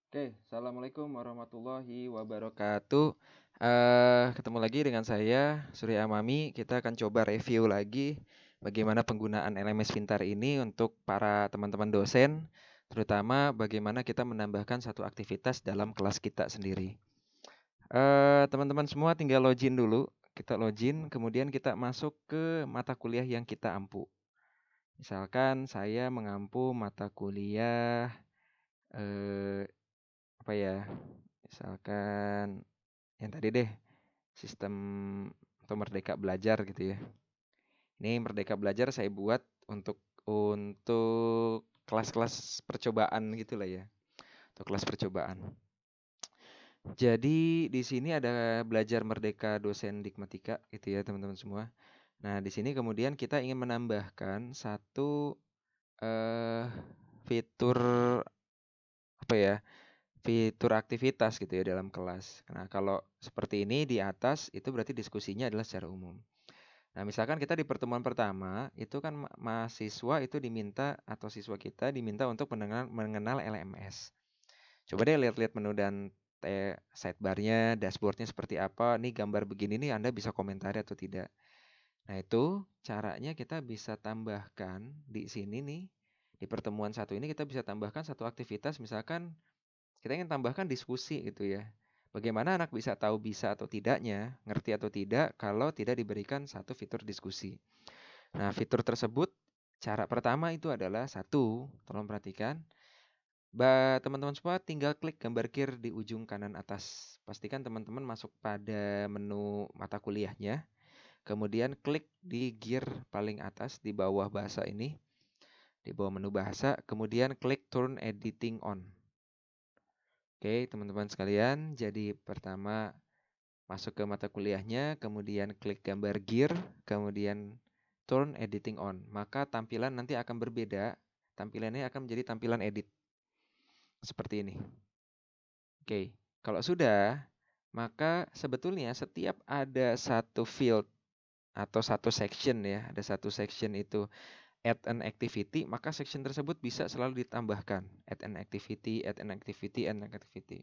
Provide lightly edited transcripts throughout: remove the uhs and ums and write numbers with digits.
Oke, Assalamualaikum warahmatullahi wabarakatuh. Ketemu lagi dengan saya, Surya Amami. Kita akan coba review lagi bagaimana penggunaan LMS Pintar ini untuk para teman-teman dosen, terutama bagaimana kita menambahkan satu aktivitas dalam kelas kita sendiri. Teman-teman semua tinggal login dulu. Kita login, kemudian kita masuk ke mata kuliah yang kita ampu. Misalkan saya mengampu mata kuliah eh, apa ya? Misalkan yang tadi deh, sistem atau Merdeka Belajar gitu ya. Ini Merdeka Belajar saya buat untuk kelas-kelas percobaan gitu lah ya. Untuk kelas percobaan. Jadi di sini ada belajar Merdeka Dosen Dikmatika gitu ya teman-teman semua. Nah, di sini kemudian kita ingin menambahkan satu eh fitur apa ya? Fitur aktivitas gitu ya dalam kelas. Nah, kalau seperti ini di atas itu berarti diskusinya adalah secara umum. Nah, misalkan kita di pertemuan pertama itu kan mahasiswa itu diminta atau siswa kita diminta untuk mengenal LMS. Coba deh lihat-lihat menu dan sidebar-nya, dashboard-nya seperti apa. Nih gambar begini nih Anda bisa komentari atau tidak. Nah, itu caranya kita bisa tambahkan di sini nih. Di pertemuan satu ini kita bisa tambahkan satu aktivitas misalkan kita ingin tambahkan diskusi gitu ya. Bagaimana anak bisa tahu bisa atau tidaknya, ngerti atau tidak kalau tidak diberikan satu fitur diskusi. Nah, fitur tersebut cara pertama itu adalah satu, tolong perhatikan, teman-teman semua tinggal klik gambar gear di ujung kanan atas. Pastikan teman-teman masuk pada menu mata kuliahnya, kemudian klik di gear paling atas di bawah bahasa ini, di bawah menu bahasa, kemudian klik turn editing on. Oke, teman-teman sekalian, jadi pertama masuk ke mata kuliahnya, kemudian klik gambar gear, kemudian turn editing on. Maka tampilan nanti akan berbeda. Tampilannya akan menjadi tampilan edit. Seperti ini. Oke, kalau sudah, maka sebetulnya setiap ada satu field atau satu section ya, ada satu section itu add an activity, maka section tersebut bisa selalu ditambahkan. Add an activity, add an activity, add an activity.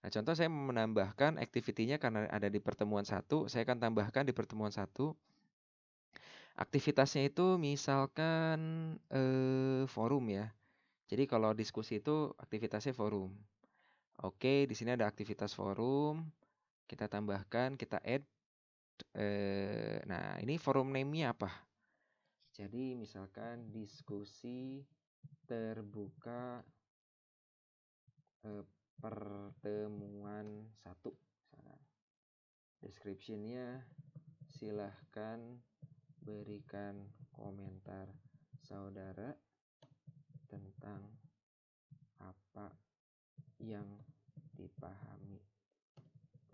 Nah, contoh saya menambahkan activity-nya karena ada di pertemuan satu, saya akan tambahkan di pertemuan satu. Aktivitasnya itu misalkan forum ya. Jadi kalau diskusi itu aktivitasnya forum. Oke, di sini ada aktivitas forum. Kita tambahkan, kita add. Nah, ini forum name-nya apa? Jadi misalkan diskusi terbuka pertemuan satu. Description-nya silahkan berikan komentar saudara tentang apa yang dipahami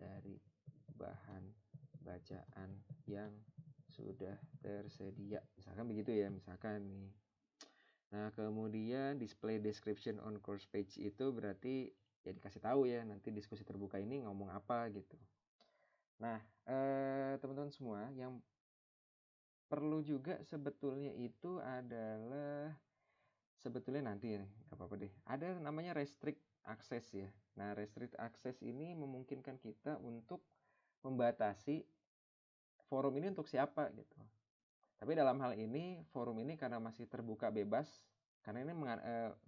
dari bahan bacaan yang sudah tersedia. Misalkan begitu ya, misalkan nih. Nah, kemudian display description on course page itu berarti ya dikasih tahu ya nanti diskusi terbuka ini ngomong apa gitu. Nah, teman-teman semua yang perlu juga sebetulnya itu adalah sebetulnya nanti ya, nggak apa-apa deh. Ada namanya restrict access ya. Nah, restrict access ini memungkinkan kita untuk membatasi forum ini untuk siapa gitu. Tapi dalam hal ini, forum ini karena masih terbuka bebas, karena ini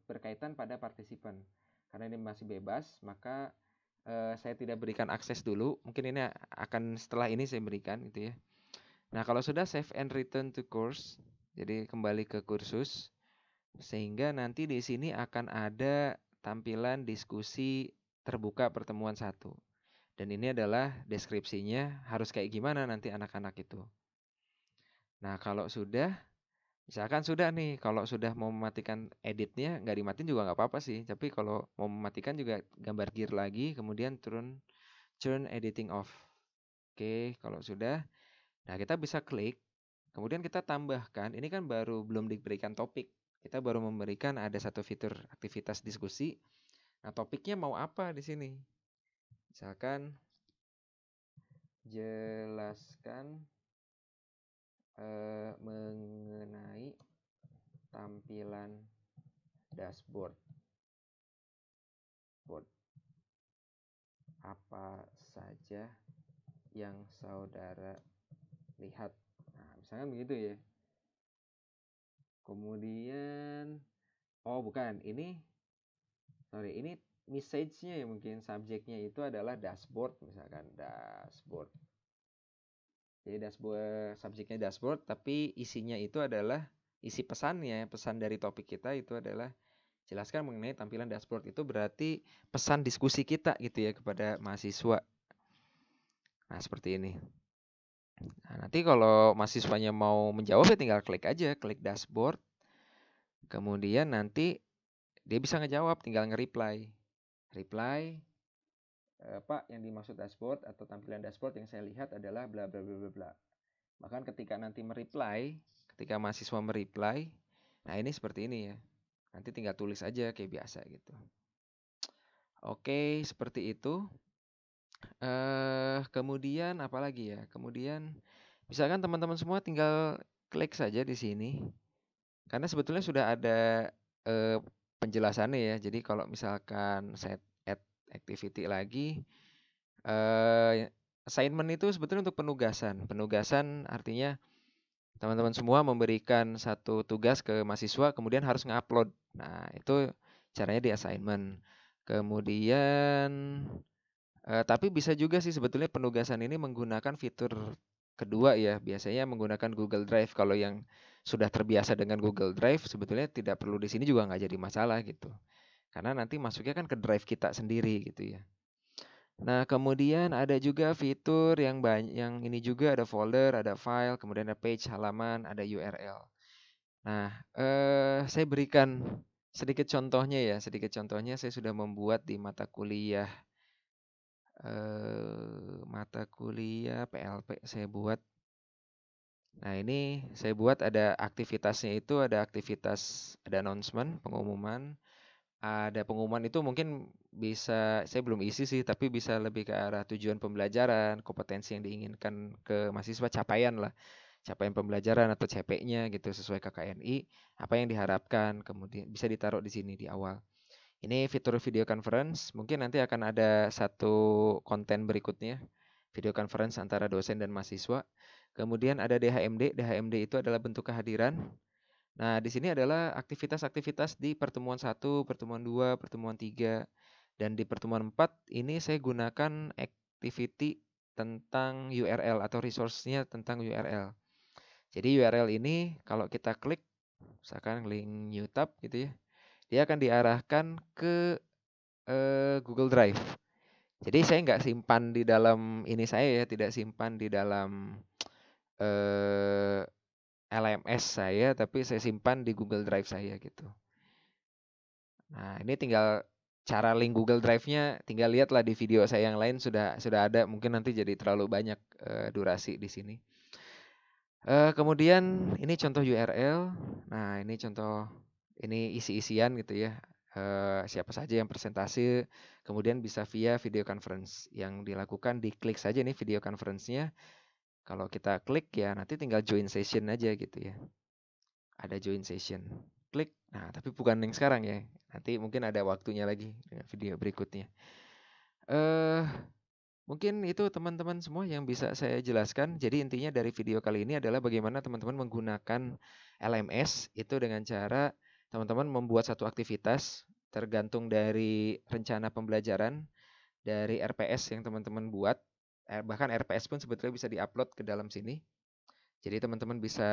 berkaitan pada partisipan. Karena ini masih bebas, maka saya tidak berikan akses dulu. Mungkin ini akan setelah ini saya berikan gitu ya. Nah, kalau sudah save and return to course, jadi kembali ke kursus, sehingga nanti di sini akan ada tampilan diskusi terbuka pertemuan satu. Dan ini adalah deskripsinya harus kayak gimana nanti anak-anak itu. Nah, kalau sudah, misalkan sudah nih, kalau sudah mau mematikan editnya, nggak dimatiin juga nggak apa-apa sih. Tapi kalau mau mematikan juga gambar gear lagi, kemudian turn editing off. Oke, kalau sudah, nah kita bisa klik. Kemudian kita tambahkan, ini kan baru belum diberikan topik. Kita baru memberikan ada satu fitur aktivitas diskusi. Nah, topiknya mau apa di sini? Misalkan jelaskan mengenai tampilan dashboard dashboard. Apa saja yang saudara lihat. Nah, misalnya begitu ya. Kemudian, ini message-nya ya, mungkin subjeknya itu adalah dashboard, misalkan dashboard. Jadi dashboard, subjeknya dashboard, tapi isinya itu adalah isi pesannya, pesan dari topik kita itu adalah jelaskan mengenai tampilan dashboard. Itu berarti pesan diskusi kita gitu ya kepada mahasiswa. Nah, seperti ini. Nah, nanti kalau mahasiswanya mau menjawab ya tinggal klik aja, klik dashboard. Kemudian nanti dia bisa ngejawab, tinggal nge-reply. Reply, Pak, yang dimaksud dashboard atau tampilan dashboard yang saya lihat adalah bla bla bla bla bla. Bahkan ketika nanti ketika mahasiswa mereply, nah ini seperti ini ya. Nanti tinggal tulis aja kayak biasa gitu. Oke, seperti itu. Kemudian apa lagi ya? Kemudian misalkan teman-teman semua tinggal klik saja di sini. Karena sebetulnya sudah ada penjelasannya ya. Jadi kalau misalkan saya add activity lagi, assignment itu sebetulnya untuk penugasan. Penugasan artinya teman-teman semua memberikan satu tugas ke mahasiswa, kemudian harus ngupload. Nah, itu caranya di assignment. Kemudian, tapi bisa juga sih sebetulnya penugasan ini menggunakan fitur kedua ya. Biasanya menggunakan Google Drive. Kalau yang sudah terbiasa dengan Google Drive, sebetulnya tidak perlu di sini juga nggak jadi masalah gitu. Karena nanti masuknya kan ke drive kita sendiri gitu ya. Nah, kemudian ada juga fitur yang ini juga ada folder, ada file, kemudian ada page, halaman, ada URL. Nah, saya berikan sedikit contohnya ya. Sedikit contohnya saya sudah membuat di mata kuliah PLP saya buat. Nah, ini saya buat ada aktivitasnya itu, ada aktivitas, ada announcement, pengumuman. Ada pengumuman itu mungkin bisa, saya belum isi sih, tapi bisa lebih ke arah tujuan pembelajaran, kompetensi yang diinginkan ke mahasiswa, capaian pembelajaran atau CP-nya gitu sesuai KKNI, apa yang diharapkan, kemudian bisa ditaruh di sini di awal. Ini fitur video conference, mungkin nanti akan ada satu konten berikutnya, video conference antara dosen dan mahasiswa. Kemudian ada DHMD, DHMD itu adalah bentuk kehadiran. Nah, di sini adalah aktivitas-aktivitas di pertemuan 1, pertemuan 2, pertemuan 3, dan di pertemuan 4 ini saya gunakan activity tentang URL atau resource-nya tentang URL. Jadi URL ini kalau kita klik, misalkan link new tab gitu ya, dia akan diarahkan ke Google Drive. Jadi saya nggak simpan di dalam ini saya ya, tidak simpan di dalam LMS saya, tapi saya simpan di Google Drive saya gitu. Nah, ini tinggal cara link Google Drive-nya, tinggal lihatlah di video saya yang lain sudah ada. Mungkin nanti jadi terlalu banyak durasi di sini. Kemudian ini contoh URL. Nah, ini contoh, ini isi-isian gitu ya. Siapa saja yang presentasi, kemudian bisa via video conference. Yang dilakukan diklik saja nih video conference-nya. Kalau kita klik ya nanti tinggal join session aja gitu ya. Ada join session. Klik. Nah, tapi bukan yang sekarang ya. Nanti mungkin ada waktunya lagi dengan video berikutnya. Mungkin itu teman-teman semua yang bisa saya jelaskan. Jadi intinya dari video kali ini adalah bagaimana teman-teman menggunakan LMS itu dengan cara teman-teman membuat satu aktivitas tergantung dari rencana pembelajaran dari RPS yang teman-teman buat. Bahkan RPS pun sebetulnya bisa diupload ke dalam sini. Jadi teman-teman bisa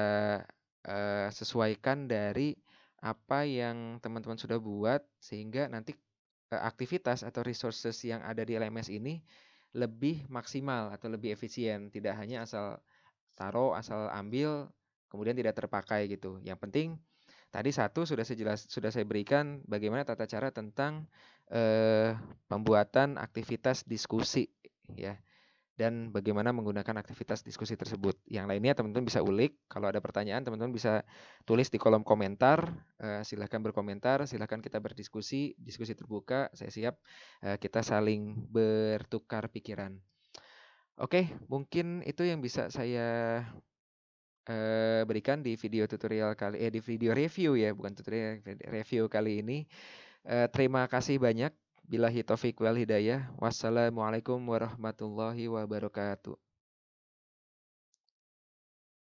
sesuaikan dari apa yang teman-teman sudah buat sehingga nanti aktivitas atau resources yang ada di LMS ini lebih maksimal atau lebih efisien, tidak hanya asal taruh, asal ambil, kemudian tidak terpakai gitu. Yang penting tadi satu sudah saya berikan bagaimana tata cara tentang pembuatan aktivitas diskusi ya. Dan bagaimana menggunakan aktivitas diskusi tersebut. Yang lainnya teman-teman bisa ulik. Kalau ada pertanyaan teman-teman bisa tulis di kolom komentar. Silahkan berkomentar, silahkan kita berdiskusi, diskusi terbuka. Saya siap kita saling bertukar pikiran. Oke, mungkin itu yang bisa saya berikan di video tutorial di video review ya, bukan tutorial, review kali ini. Terima kasih banyak Billahi taufik wal hidayah. Wassalamualaikum warahmatullahi wabarakatuh.